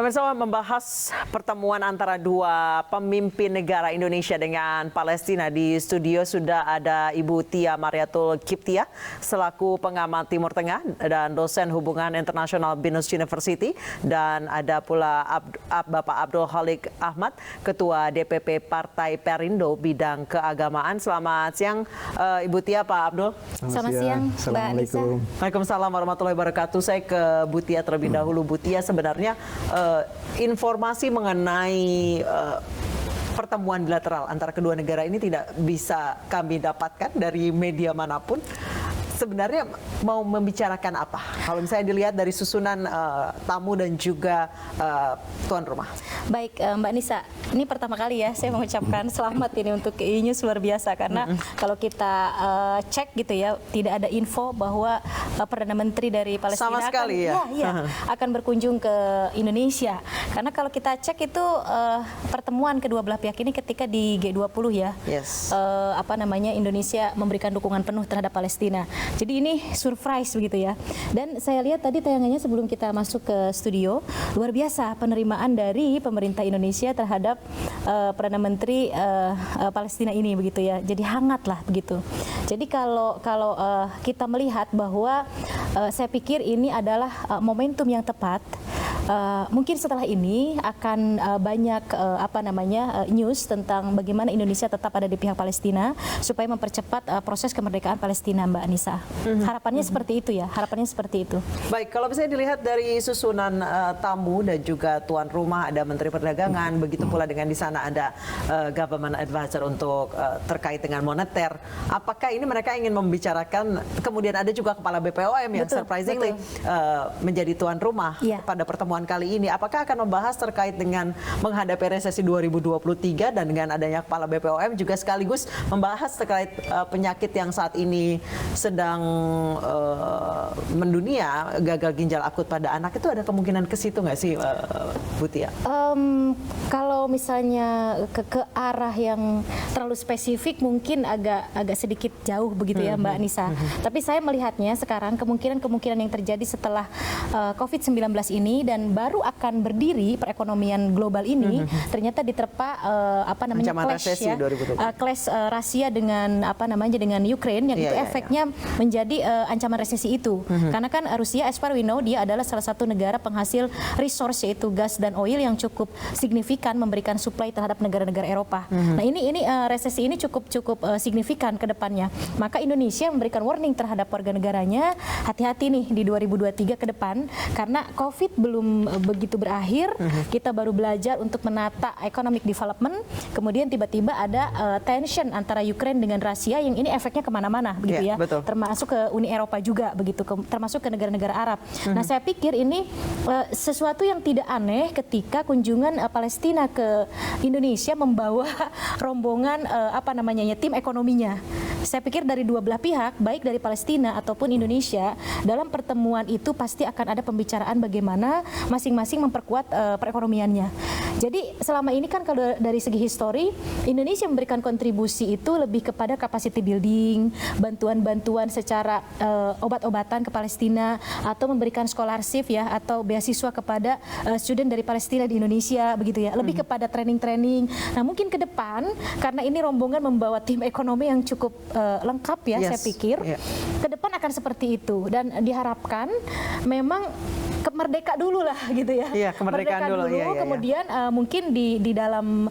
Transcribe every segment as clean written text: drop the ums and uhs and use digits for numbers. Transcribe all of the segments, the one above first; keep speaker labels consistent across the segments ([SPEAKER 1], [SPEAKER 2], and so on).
[SPEAKER 1] Pemirsa, membahas pertemuan antara dua pemimpin negara Indonesia dengan Palestina. Di studio sudah ada Ibu Tia Mariatul Kiptia selaku pengamat Timur Tengah dan dosen hubungan internasional BINUS University, dan ada pula Bapak Abdul Khalik Ahmad, Ketua DPP Partai Perindo bidang keagamaan. Selamat siang Ibu Tia, Pak Abdul.
[SPEAKER 2] Selamat siang, Mbak Anissa.
[SPEAKER 1] Waalaikumsalam warahmatullahi wabarakatuh. Saya ke Bu Tia terlebih dahulu. Bu Tia, sebenarnya informasi mengenai pertemuan bilateral antara kedua negara ini tidak bisa kami dapatkan dari media manapun. Sebenarnya mau membicarakan apa? Kalau misalnya dilihat dari susunan tamu dan juga tuan rumah.
[SPEAKER 2] Baik, Mbak Nisa, ini pertama kali ya saya mengucapkan selamat ini untuk E-News, luar biasa, karena kalau kita cek gitu ya, tidak ada info bahwa Perdana Menteri dari Palestina
[SPEAKER 1] sama sekali
[SPEAKER 2] akan berkunjung ke Indonesia. Karena kalau kita cek itu pertemuan kedua belah pihak ini ketika di G20 ya.
[SPEAKER 1] Yes.
[SPEAKER 2] Indonesia memberikan dukungan penuh terhadap Palestina. Jadi ini surprise begitu ya. Dan saya lihat tadi tayangannya sebelum kita masuk ke studio, luar biasa penerimaan dari pemerintah Indonesia terhadap Perdana Menteri Palestina ini begitu ya. Jadi hangat lah begitu. Jadi kalau kita melihat bahwa saya pikir ini adalah momentum yang tepat. Mungkin setelah ini akan banyak news tentang bagaimana Indonesia tetap ada di pihak Palestina supaya mempercepat proses kemerdekaan Palestina, Mbak Anissa. Harapannya seperti itu ya, harapannya seperti itu.
[SPEAKER 1] Baik, kalau misalnya dilihat dari susunan tamu dan juga tuan rumah, ada Menteri Perdagangan, begitu pula dengan di sana ada Government Advisor untuk terkait dengan moneter. Apakah ini mereka ingin membicarakan, kemudian ada juga Kepala BPOM yang surprisingly menjadi tuan rumah pada pertemuan kali ini. Apakah akan membahas terkait dengan menghadapi resesi 2023 dan dengan adanya Kepala BPOM juga sekaligus membahas terkait penyakit yang saat ini sedang mendunia, gagal ginjal akut pada anak, itu ada kemungkinan ke situ nggak sih, Bu Tia?
[SPEAKER 2] Kalau misalnya ke arah yang terlalu spesifik mungkin agak sedikit jauh begitu ya, Mbak Anissa. Tapi saya melihatnya sekarang kemungkinan yang terjadi setelah COVID-19 ini dan baru akan berdiri perekonomian global ini ternyata diterpa clash Rusia dengan dengan Ukraine, yang itu efeknya menjadi ancaman resesi itu. Karena kan Rusia, as far we know, dia adalah salah satu negara penghasil resource yaitu gas dan oil yang cukup signifikan memberikan supply terhadap negara-negara Eropa. Nah, ini resesi ini cukup signifikan ke depannya. Maka Indonesia memberikan warning terhadap warga negaranya, hati-hati nih di 2023 ke depan, karena COVID belum begitu berakhir, kita baru belajar untuk menata economic development, kemudian tiba-tiba ada tension antara Ukraine dengan Rusia yang ini efeknya kemana-mana begitu ya,
[SPEAKER 1] betul.
[SPEAKER 2] Termasuk ke Uni Eropa juga begitu, termasuk ke negara-negara Arab. Nah, saya pikir ini sesuatu yang tidak aneh ketika kunjungan Palestina ke Indonesia membawa rombongan tim ekonominya. Saya pikir dari dua belah pihak, baik dari Palestina ataupun Indonesia, dalam pertemuan itu pasti akan ada pembicaraan bagaimana masing-masing memperkuat perekonomiannya. Jadi selama ini kan kalau dari segi histori, Indonesia memberikan kontribusi itu lebih kepada capacity building, bantuan-bantuan secara obat-obatan ke Palestina, atau memberikan scholarship ya, atau beasiswa kepada student dari Palestina di Indonesia begitu ya, lebih kepada training-training. Nah, mungkin ke depan karena ini rombongan membawa tim ekonomi yang cukup lengkap ya, saya pikir ke depan akan seperti itu, dan diharapkan memang merdeka dulu lah gitu ya.
[SPEAKER 1] Iya, kemerdekaan dulu.
[SPEAKER 2] Kemudian mungkin di dalam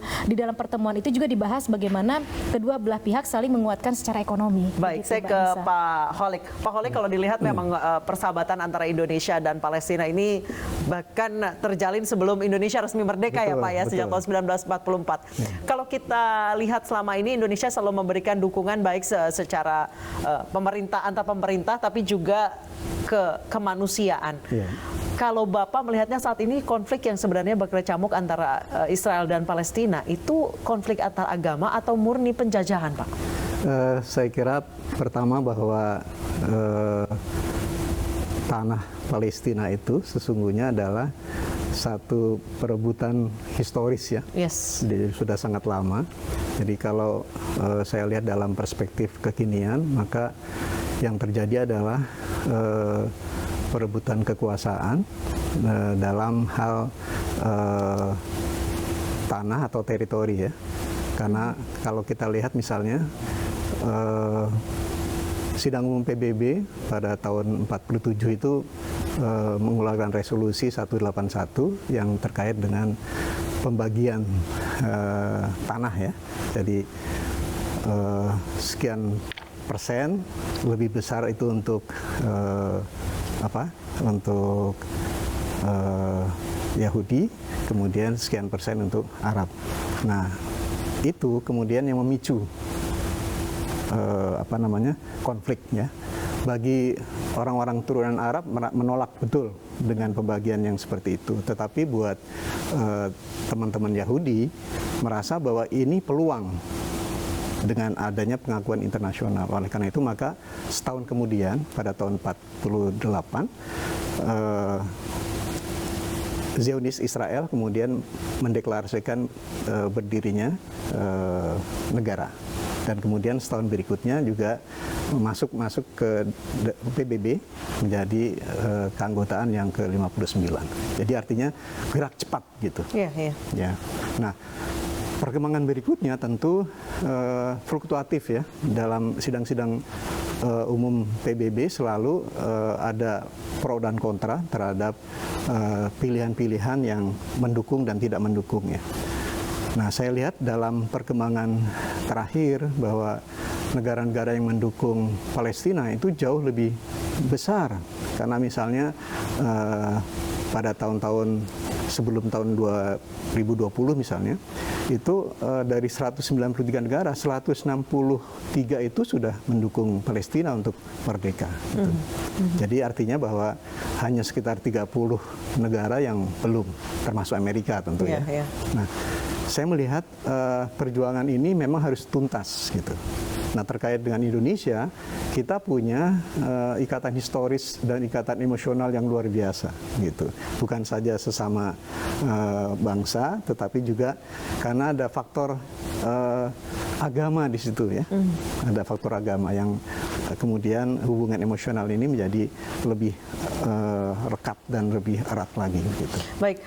[SPEAKER 2] pertemuan itu juga dibahas bagaimana kedua belah pihak saling menguatkan secara ekonomi.
[SPEAKER 1] Baik,
[SPEAKER 2] gitu,
[SPEAKER 1] saya ke Pak Khalik. Pak Khalik, kalau dilihat memang persahabatan antara Indonesia dan Palestina ini bahkan terjalin sebelum Indonesia resmi merdeka, ya Pak ya, sejak tahun 1944. Kalau kita lihat selama ini Indonesia selalu memberikan dukungan baik secara pemerintah, antar pemerintah, tapi juga kemanusiaan. Kalau Bapak melihatnya saat ini konflik yang sebenarnya berkecamuk antara Israel dan Palestina, itu konflik antar agama atau murni penjajahan, Pak?
[SPEAKER 3] Saya kira pertama bahwa tanah Palestina itu sesungguhnya adalah satu perebutan historis ya. Jadi sudah sangat lama. Jadi kalau saya lihat dalam perspektif kekinian, maka yang terjadi adalah perebutan kekuasaan dalam hal tanah atau teritori ya. Karena kalau kita lihat misalnya Sidang Umum PBB pada tahun 47 itu mengeluarkan resolusi 181 yang terkait dengan pembagian tanah ya. Jadi sekian persen lebih besar itu untuk untuk Yahudi, kemudian sekian persen untuk Arab. Nah, itu kemudian yang memicu konflik ya. Bagi orang-orang turunan Arab menolak betul dengan pembagian yang seperti itu. Tetapi buat teman-teman Yahudi merasa bahwa ini peluang dengan adanya pengakuan internasional. Oleh karena itu maka setahun kemudian pada tahun 48 Zionis Israel kemudian mendeklarasikan berdirinya negara. Dan kemudian setahun berikutnya juga masuk ke PBB menjadi keanggotaan yang ke-59. Jadi artinya gerak cepat gitu. Ya. Nah, perkembangan berikutnya tentu fluktuatif ya. Dalam sidang-sidang umum PBB selalu ada pro dan kontra terhadap pilihan-pilihan yang mendukung dan tidak mendukung ya. Nah, saya lihat dalam perkembangan terakhir bahwa negara-negara yang mendukung Palestina itu jauh lebih besar. Karena misalnya pada tahun-tahun sebelum tahun 2020 misalnya, itu dari 193 negara, 163 itu sudah mendukung Palestina untuk merdeka. Gitu. Jadi artinya bahwa hanya sekitar 30 negara yang belum, termasuk Amerika tentu ya. Nah, saya melihat perjuangan ini memang harus tuntas gitu. Nah, terkait dengan Indonesia, kita punya ikatan historis dan ikatan emosional yang luar biasa gitu. Bukan saja sesama bangsa, tetapi juga karena ada faktor agama di situ ya. Ada faktor agama yang kemudian hubungan emosional ini menjadi lebih rekat dan lebih erat lagi gitu.
[SPEAKER 1] Baik,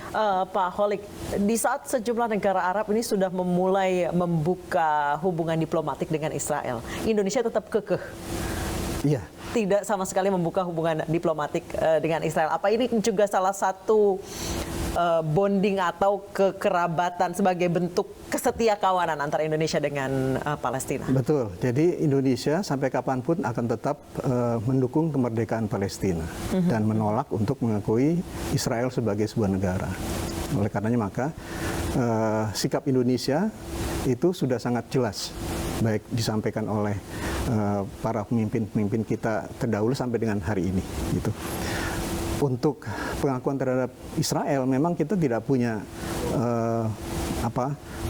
[SPEAKER 1] Pak Kholik, di saat sejumlah negara Arab ini sudah memulai membuka hubungan diplomatik dengan Israel, Indonesia tetap kekeh.
[SPEAKER 3] Iya.
[SPEAKER 1] Tidak sama sekali membuka hubungan diplomatik dengan Israel. Apa ini juga salah satu bonding atau kekerabatan sebagai bentuk kesetiakawanan antara Indonesia dengan Palestina? Betul.
[SPEAKER 3] Jadi Indonesia sampai kapanpun akan tetap mendukung kemerdekaan Palestina dan menolak untuk mengakui Israel sebagai sebuah negara. Oleh karenanya maka sikap Indonesia itu sudah sangat jelas, baik disampaikan oleh para pemimpin-pemimpin kita terdahulu sampai dengan hari ini gitu. Untuk pengakuan terhadap Israel memang kita tidak punya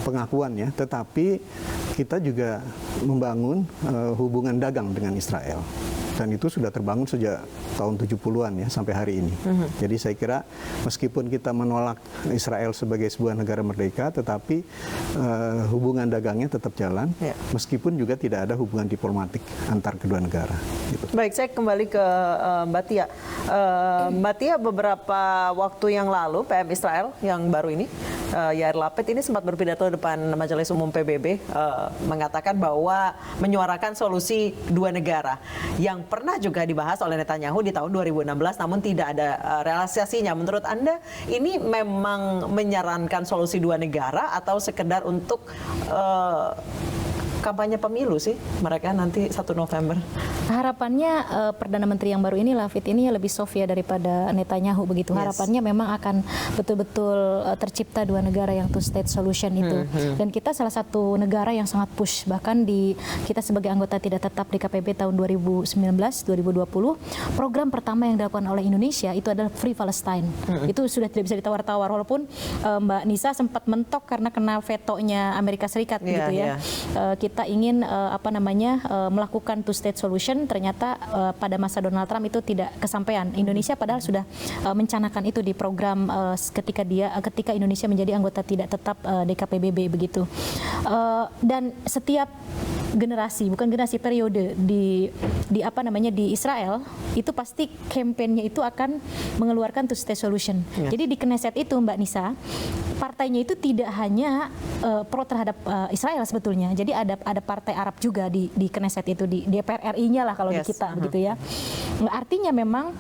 [SPEAKER 3] pengakuan ya, tetapi kita juga membangun hubungan dagang dengan Israel. Dan itu sudah terbangun sejak tahun 70-an ya sampai hari ini. Jadi saya kira meskipun kita menolak Israel sebagai sebuah negara merdeka, tetapi hubungan dagangnya tetap jalan, meskipun juga tidak ada hubungan diplomatik antar kedua negara. Gitu.
[SPEAKER 1] Baik, saya kembali ke Mbak Tia. Mbak Tia, beberapa waktu yang lalu PM Israel yang baru ini, Yair Lapid ini sempat berpidato depan Majelis Umum PBB mengatakan bahwa menyuarakan solusi dua negara yang pernah juga dibahas oleh Netanyahu di tahun 2016 namun tidak ada realisasinya. Menurut Anda ini memang menyarankan solusi dua negara atau sekedar untuk kampanye pemilu sih mereka nanti 1 November?
[SPEAKER 2] Harapannya Perdana Menteri yang baru ini, Lapid ini lebih soft ya daripada Netanyahu begitu. Harapannya memang akan betul-betul tercipta dua negara yang two state solution itu. Dan kita salah satu negara yang sangat push, bahkan kita sebagai anggota tidak tetap di KPB tahun 2019-2020, program pertama yang dilakukan oleh Indonesia itu adalah Free Palestine. Itu sudah tidak bisa ditawar-tawar, walaupun Mbak Nisa sempat mentok karena kena vetonya Amerika Serikat gitu ya. Kita ingin melakukan two state solution, ternyata pada masa Donald Trump itu tidak kesampaian. Indonesia padahal sudah mencanakan itu di program ketika Indonesia menjadi anggota tidak tetap DKPBB begitu. Dan setiap bukan generasi periode di apa namanya di Israel, itu pasti kampanyenya itu akan mengeluarkan two state solution. Jadi di Knesset itu Mbak Nisa, partainya itu tidak hanya pro terhadap Israel sebetulnya. Jadi ada partai Arab juga di Knesset itu, di DPR RI-nya lah kalau di kita begitu ya. Artinya memang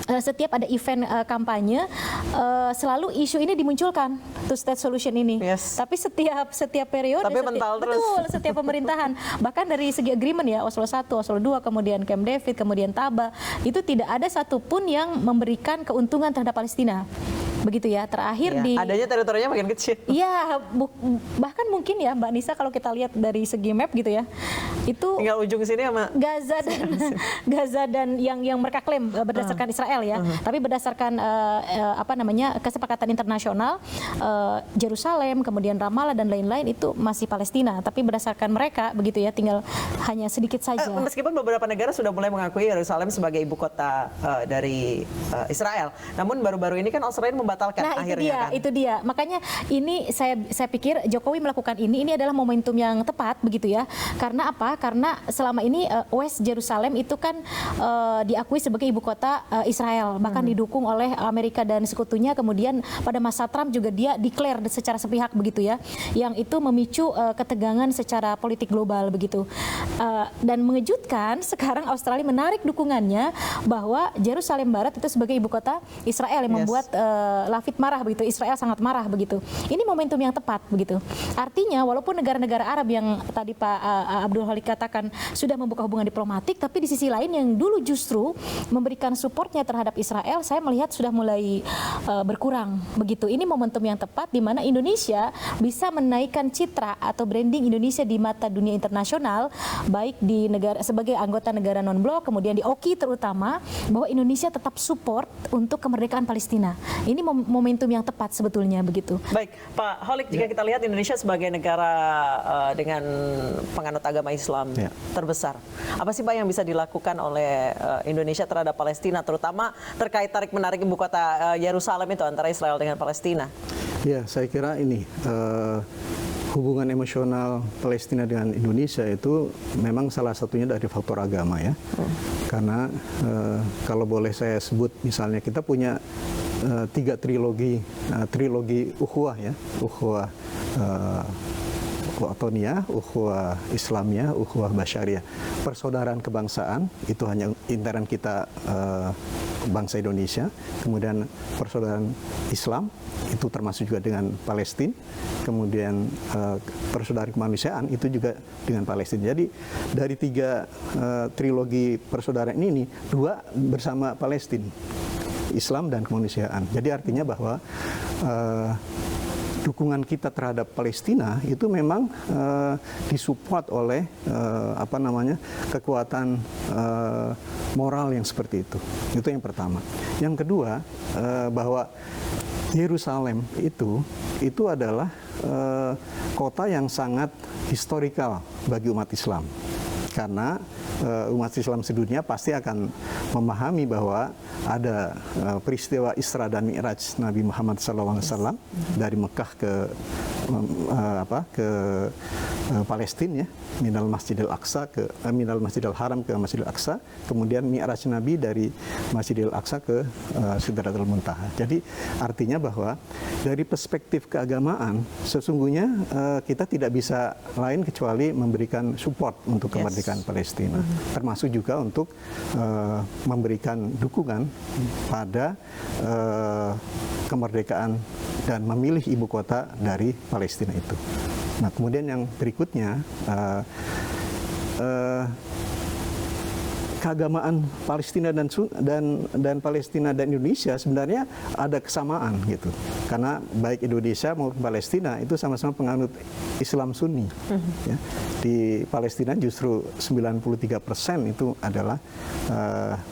[SPEAKER 2] setiap ada event kampanye selalu isu ini dimunculkan, two state solution ini. Tapi setiap periode, setiap pemerintahan, bahkan dari segi agreement ya, Oslo 1, Oslo 2, kemudian Camp David, kemudian Taba, itu tidak ada satupun yang memberikan keuntungan terhadap Palestina. Begitu ya, terakhir
[SPEAKER 1] adanya teritorinya makin kecil.
[SPEAKER 2] Iya, bahkan mungkin ya Mbak Nisa kalau kita lihat dari segi map gitu ya, itu
[SPEAKER 1] tinggal ujung sini sama
[SPEAKER 2] Gaza dan yang mereka klaim berdasarkan Israel ya, tapi berdasarkan apa namanya kesepakatan internasional, Yerusalem, kemudian Ramallah dan lain-lain itu masih Palestina, tapi berdasarkan mereka begitu ya, tinggal hanya sedikit saja.
[SPEAKER 1] Meskipun beberapa negara sudah mulai mengakui Yerusalem sebagai ibu kota dari Israel, namun baru-baru ini kan Australia membatalkan akhirnya.
[SPEAKER 2] Itu dia. Makanya ini saya pikir Jokowi melakukan ini adalah momentum yang tepat begitu ya. Karena apa? Karena selama ini West Jerusalem itu kan diakui sebagai ibu kota Israel, bahkan didukung oleh Amerika dan sekutunya. Kemudian pada masa Trump juga dia declare secara sepihak begitu ya, yang itu memicu ketegangan secara politik global begitu. Dan mengejutkan sekarang Australia menarik dukungannya bahwa Yerusalem Barat itu sebagai ibu kota Israel, yang membuat Lafit marah begitu, Israel sangat marah begitu. Ini momentum yang tepat begitu. Artinya walaupun negara-negara Arab yang tadi Pak Abdul Halik katakan sudah membuka hubungan diplomatik, tapi di sisi lain yang dulu justru memberikan supportnya terhadap Israel, saya melihat sudah mulai berkurang begitu. Ini momentum yang tepat di mana Indonesia bisa menaikkan citra atau branding Indonesia di mata dunia internasional, baik di negara sebagai anggota negara non-blok, kemudian di OKI terutama, bahwa Indonesia tetap support untuk kemerdekaan Palestina. Ini momentum yang tepat sebetulnya begitu.
[SPEAKER 1] Baik, Pak Holik, jika kita lihat Indonesia sebagai negara dengan penganut agama Islam terbesar, apa sih Pak yang bisa dilakukan oleh Indonesia terhadap Palestina, terutama terkait tarik-menarik ibu kota Yerusalem itu antara Israel dengan Palestina?
[SPEAKER 3] Ya, saya kira ini hubungan emosional Palestina dengan Indonesia itu memang salah satunya dari faktor agama ya. Karena kalau boleh saya sebut, misalnya kita punya 3 trilogi ukhuwah ya, ukhuwah Watoniyah, ukhuwah Islamiyah, ukhuwah Basyariyah. Persaudaraan kebangsaan itu hanya intern kita bangsa Indonesia. Kemudian persaudaraan Islam itu termasuk juga dengan Palestina. Kemudian persaudaraan kemanusiaan itu juga dengan Palestina. Jadi dari 3 trilogi persaudaraan ini 2 bersama Palestina, Islam dan kemanusiaan. Jadi artinya bahwa dukungan kita terhadap Palestina itu memang disupport oleh kekuatan moral yang seperti itu. Itu yang pertama. Yang kedua, bahwa Yerusalem itu adalah kota yang sangat historikal bagi umat Islam. Karena umat Islam sedunia pasti akan memahami bahwa ada peristiwa Isra dan Mi'raj Nabi Muhammad SAW dari Mekah ke Palestina ya, minal Masjidil Aqsa ke minal Masjidil Haram ke Masjidil Aqsa, kemudian Mi'raj Nabi dari Masjidil Aqsa ke Sidratul Muntaha. Jadi artinya bahwa dari perspektif keagamaan sesungguhnya kita tidak bisa lain kecuali memberikan support untuk kemerdekaan Palestina, termasuk juga untuk memberikan dukungan pada kemerdekaan dan memilih ibu kota dari Palestina itu. Nah, kemudian yang berikutnya keagamaan Palestina dan Palestina dan Indonesia sebenarnya ada kesamaan gitu. Karena baik Indonesia maupun Palestina itu sama-sama penganut Islam Sunni. Ya. Di Palestina justru 93% itu adalah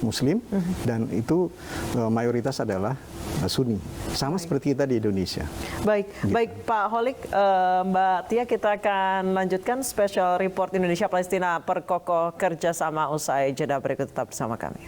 [SPEAKER 3] Muslim dan itu mayoritas adalah Sunni. Sama seperti kita di Indonesia.
[SPEAKER 1] Baik, gitu. Baik Pak Holik, Mbak Tia, kita akan lanjutkan special report Indonesia Palestina perkokoh kerjasama usai jeda berikut, tetap bersama kami.